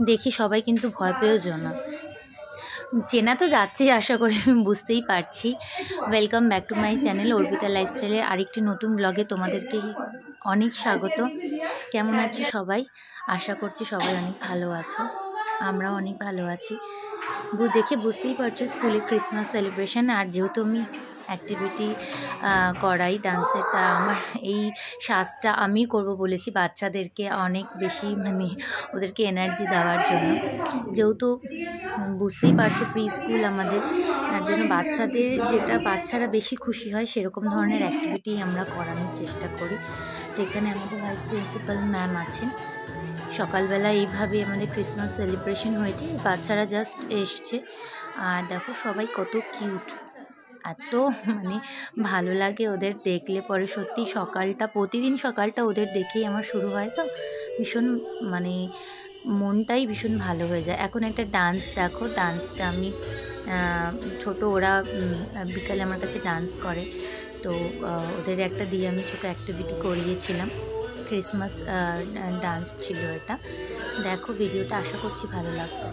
দেখি সবাই কিন্তু ভয় পেয়েও যেও না। চেনা তো যাচ্ছি, আশা করি আমি বুঝতেই পারছি। Welcome back to my channel Arpita লাইফস্টাইলের আরেকটি নতুন ব্লগে তোমাদেরকে অনেক স্বাগত। কেমন আছো সবাই? আশা করছি সবাই অনেক ভালো আছো, আমরাও অনেক ভালো আছি। দেখে বুঝতেই পারছো স্কুলে ক্রিসমাস সেলিব্রেশন, আর যেহেতু আমি অ্যাক্টিভিটি করাই ডান্সের, তা আমার এই সাজটা আমি করব বলেছি বাচ্চাদেরকে অনেক বেশি ওদেরকে এনার্জি দেওয়ার জন্য। যেহেতু বুঝতেই পারছো প্রি স্কুল আমাদের, তার জন্য বাচ্চাদের যেটা বাচ্চারা বেশি খুশি হয় সেরকম ধরনের অ্যাক্টিভিটি আমরা করানোর চেষ্টা করি। তো এখানে আমাদের ভাইস প্রিন্সিপাল ম্যাম আছেন। সকালবেলা এইভাবে আমাদের ক্রিসমাস সেলিব্রেশন হয়েছে, বাচ্চারা জাস্ট এসছে। আর দেখো সবাই কত কিউট, এত ভালো লাগে ওদের দেখলে পরে। সত্যি সকালটা, প্রতিদিন সকালটা ওদের দেখেই আমার শুরু হয়, তো ভীষণ মনটাই ভীষণ ভালো হয়ে যায়। এখন একটা ডান্স দেখো, ডান্সটা আমি ছোট, ওরা বিকালে আমার কাছে ডান্স করে, তো ওদের একটা দিয়ে আমি ছোটো অ্যাক্টিভিটি করিয়েছিলাম। ক্রিসমাস ডান্স ছিল এটা। দেখো ভিডিওটা, আশা করছি ভালো লাগবে।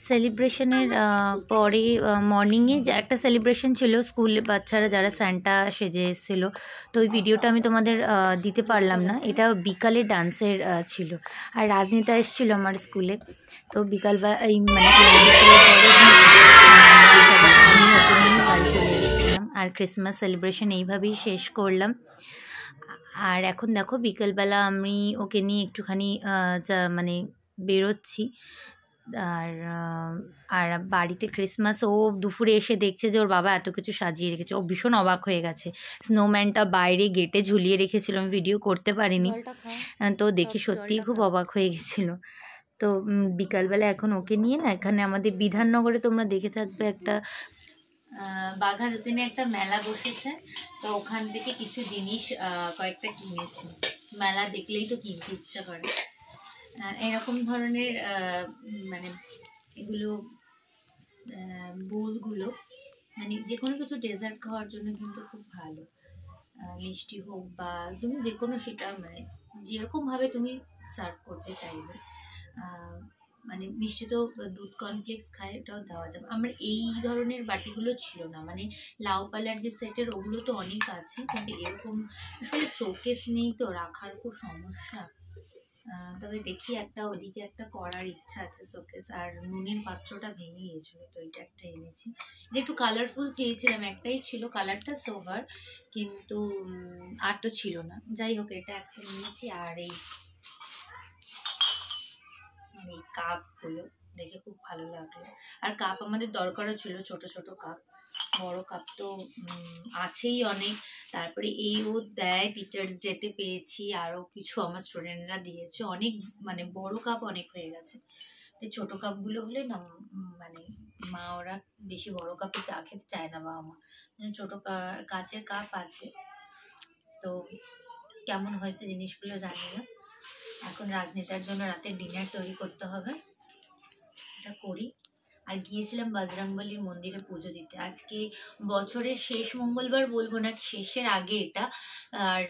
সেলিব্রেশনের পরে মর্নিংয়ে যে একটা সেলিব্রেশন ছিল স্কুলে, বাচ্চারা যারা সান্টা সেজে এসেছিলো, তো ওই ভিডিওটা আমি তোমাদের দিতে পারলাম না। এটা বিকালে ডান্সের ছিল। আর রাজনীতা এসেছিলো আমার স্কুলে, তো বিকালবেলা এই বাড়ি চলে এসেছিলাম। আর ক্রিসমাস সেলিব্রেশন এইভাবেই শেষ করলাম। আর এখন দেখো বিকেলবেলা আমি ওকে নিয়ে একটুখানি যা বেরোচ্ছি। আর বাড়িতে ক্রিসমাস, ও দুপুরে এসে দেখছে যে ওর বাবা এত কিছু সাজিয়ে রেখেছে, ও ভীষণ অবাক হয়ে গেছে। স্নোম্যানটা বাইরে গেটে ঝুলিয়ে রেখেছিল, আমি ভিডিও করতে পারিনি, তো দেখে সত্যিই খুব অবাক হয়ে গেছিলো। তো বিকালবেলা এখন ওকে নিয়ে এখানে আমাদের বিধাননগরে তোমরা দেখে থাকবে একটা বাঘাযতীনে একটা মেলা বসেছে, তো ওখান থেকে কিছু জিনিস কয়েকটা কিনেছি। মেলা দেখলেই তো কিনতে ইচ্ছা করে। এরকম ধরনের এগুলো বোলগুলো যে কোনো কিছু ডেজার্ট খাওয়ার জন্য কিন্তু খুব ভালো। মিষ্টি হোক বা তুমি যে কোনো, সেটা যেরকমভাবে তুমি সার্ভ করতে চাইবে। মিষ্টি তো দুধ কর্নফ্লেক্স খায়, এটাও দেওয়া যাবে। আমার এই ধরনের বাটিগুলো ছিল না, লাউ পালার যে সেটের, ওগুলো তো অনেক আছে, কিন্তু এরকম আসলে শোকেস নেই, তো রাখার খুব সমস্যা। তবে দেখি একটা ওদিকে একটা করার ইচ্ছা আছে শোকেস। আর নুনের পাত্রটা ভেঙে গিয়েছিল, তো এটা একটা এনেছি। এটা একটু কালারফুল চেয়েছিলাম, একটাই ছিল কালারটা সোভার, কিন্তু আর তো ছিল না। যাই হোক, এটা একটা নিয়েছি। আর এই কাপগুলো দেখে খুব ভালো লাগলো। আর কাপ আমাদের দরকারও ছিল, ছোট ছোট কাপ। বড় কাপ তো আছেই অনেক। তারপরে ও দেয়, টিচার্স ডেতে পেয়েছি, আরও কিছু আমার স্টুডেন্টরা দিয়েছে। অনেক বড় কাপ অনেক হয়ে গেছে। তো ছোট কাপগুলো হলে না মা ওরা বেশি বড় কাপে চা খেতে চায় না, বাবা মা। ছোট কাচের কাপ আছে। তো কেমন হয়েছে জিনিসগুলো জানি না। এখন রাজনীতার জন্য রাতে ডিনার তৈরি করতে হবে, এটা করি। আর গিয়েছিলাম বজরংবলীর মন্দিরে পুজো দিতে। আজকে বছরের শেষ মঙ্গলবার, বলবো না, শেষের আগে এটা। আর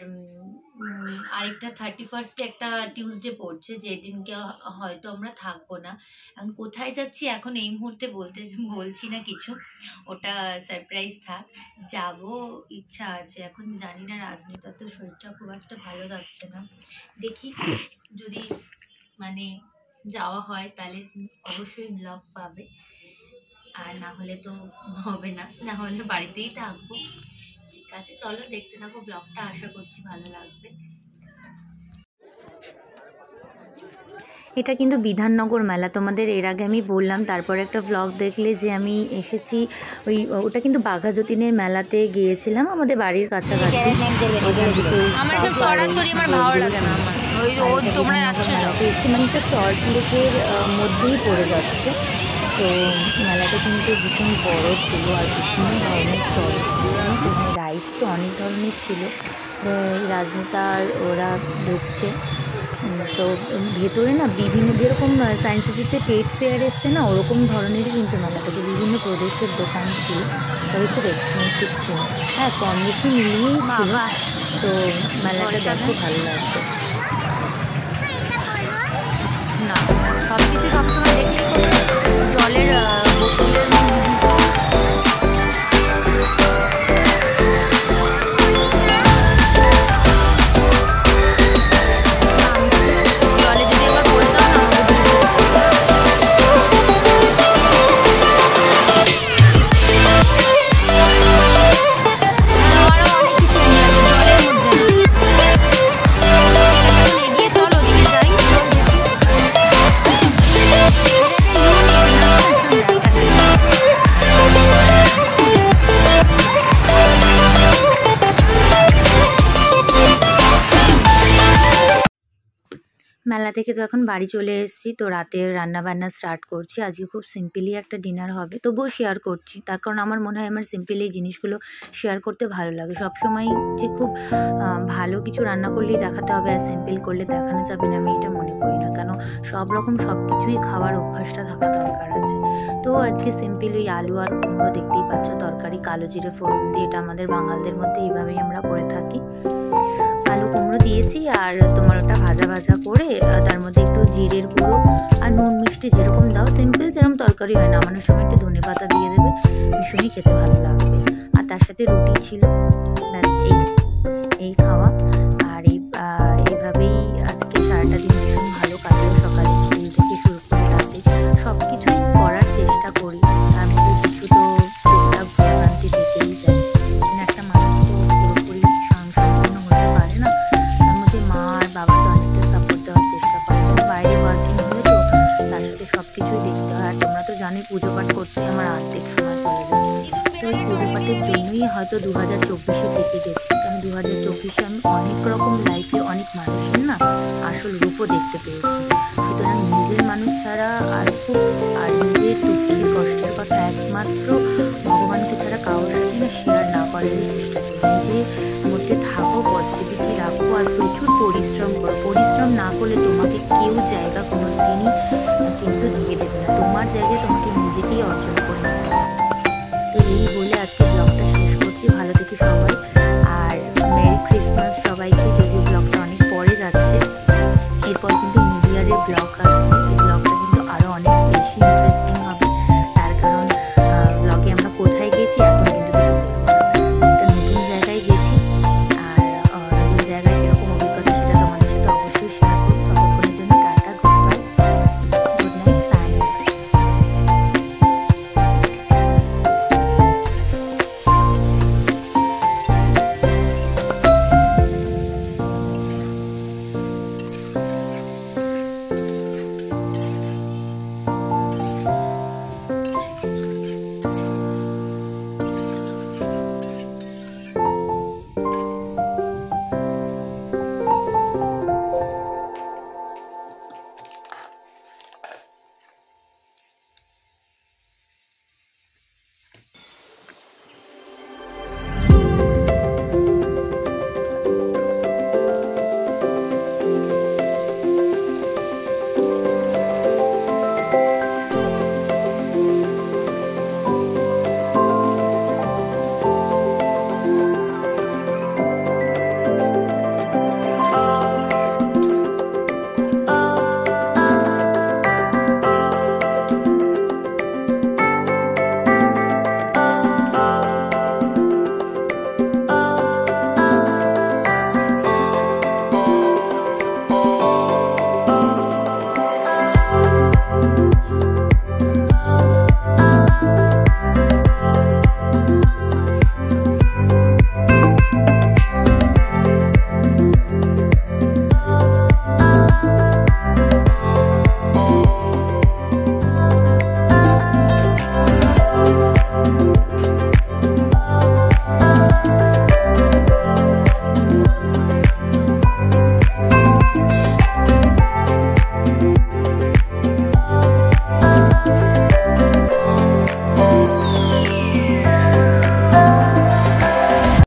আরেকটা 31 একটা টিউসডে পড়ছে, যেদিনকে হয়তো আমরা থাকবো না। এখন কোথায় যাচ্ছি এখন এই মুহূর্তে বলছি না কিছু, ওটা সারপ্রাইজ থাক। যাব, ইচ্ছা আছে। এখন জানি না, রাজনীতার তো শরীরটা খুব একটা ভালো যাচ্ছে না। দেখি যদি যাওয়া হয় তাহলে অবশ্যই ব্লগ পাবে, আর না হলে তো হবে না, না হলে বাড়িতেই থাকবো। ঠিক আছে, চলো দেখতে থাকো ব্লগটা, আশা করছি ভালো লাগবে। এটা কিন্তু বিধাননগর মেলা, তোমাদের এর আগে আমি বললাম। তারপর একটা ব্লগ দেখলে যে আমি এসেছি ওটা কিন্তু বাঘা যতীনের মেলাতে গিয়েছিলাম, আমাদের বাড়ির কাছাকাছি। আমার সব চড়াচড়ি আমার ভালো লাগে না, আমার ওই তোমরা যাচ্ছ এসেছি, মানে একটা সল্ট লেকের মধ্যেই পড়ে যাচ্ছে। তো মেলাটা কিন্তু ভীষণ বড় ছিল আর বিভিন্ন ধরনের স্টল ছিল। রাইস তো অনেক ধরনের ছিল, রাজনেতা ওরা ঢুকছে। তো ভেতরে না বিভিন্ন, যেরকম সায়েন্স সিটিতে পেট ফেয়ার এসছে না, ওরকম ধরনেরই কিন্তু মেলাটাতে বিভিন্ন প্রদেশের দোকান ছিল, তবে খুব এক্সপেন্সিভ ছিল। হ্যাঁ, কম বেশি মিলিয়েই ছিল। তো মেলাটা দেখো ভালো লাগতো না, সব কিছু সবসময় দেখলে জলের বোতলের মেলা থেকে তো এখন বাড়ি চলে এসেছি। তো রাতের রান্নাবান্না স্টার্ট করছি। আজকে খুব সিম্পলি একটা ডিনার হবে, তবুও শেয়ার করছি, তার কারণ আমার মনে হয় আমার সিম্পলি এই জিনিসগুলো শেয়ার করতে ভালো লাগে। সবসময় যে খুব ভালো কিছু রান্না করলেই দেখাতে হবে আর সিম্পল করলে দেখানো যাবে না, আমি এটা মনে করি না। কেন, সব রকম সব কিছুই খাওয়ার অভ্যাসটা থাকা দরকার আছে। তো আজকে সিম্পল ওই আলু আর কুমড়ো, দেখতেই পাচ্ছ, তরকারি কালো জিরে ফোড়ন দিয়ে, এটা আমাদের বাঙালদের মধ্যে এইভাবেই আমরা করে থাকি। আলু কুমড়ো দিয়েছি আর তোমার ওটা ভাজা ভাজা করে তার মধ্যে একটু জিরের গুঁড়ো আর নুন মিষ্টি যেরকম দাও, সিম্পল যেরকম তরকারি হয়, নামানোর সময় একটু ধনে পাতা দিয়ে দেবে, ভীষণই খেতে ভালো লাগবে। আর তার সাথে রুটি ছিল, ব্যাস এই খাওয়া। আর এইভাবেই আজকে সারাটা দিন ভীষণ ভালো কাটলো। সকালে স্কুল থেকে শুরু করে রাতে সব কিছুই করার চেষ্টা করি, তার মধ্যে কিছু তো টুকটাক ভোগান্তি থেকেই যায়। একটা মানুষ তো পুরোপুরি সম্পূর্ণ হতে পারে না, তার মধ্যে মা আর বাবা তো অনেকটা সাপোর্ট দেওয়ার চেষ্টা করে। বাইরে ওয়ার্কিং হলে তো তার সাথে সব কিছুই দেখতে হয়। আর তোমরা তো জানোই পুজো পাঠ করতে আমার অর্ধেক সময় চলে যায়। তো এই পুজো পাঠের জন্যই হয়তো 2024-এ থেকে গেছি, কারণ 2024-এ আমি অনেক রকম লাইফে অনেক মানুষের না আসল রূপও দেখতে পেয়েছি। সুতরাং নিজের মানুষ ছাড়া আর নিজের দুঃখের কষ্টের কথা একমাত্র ভগবানকে ছাড়া কারোর সাথে না শেয়ার না করারই চেষ্টা করি। নিজের মধ্যে থাকো, পজিটিভিটি রাখো আর প্রচুর পরিশ্রম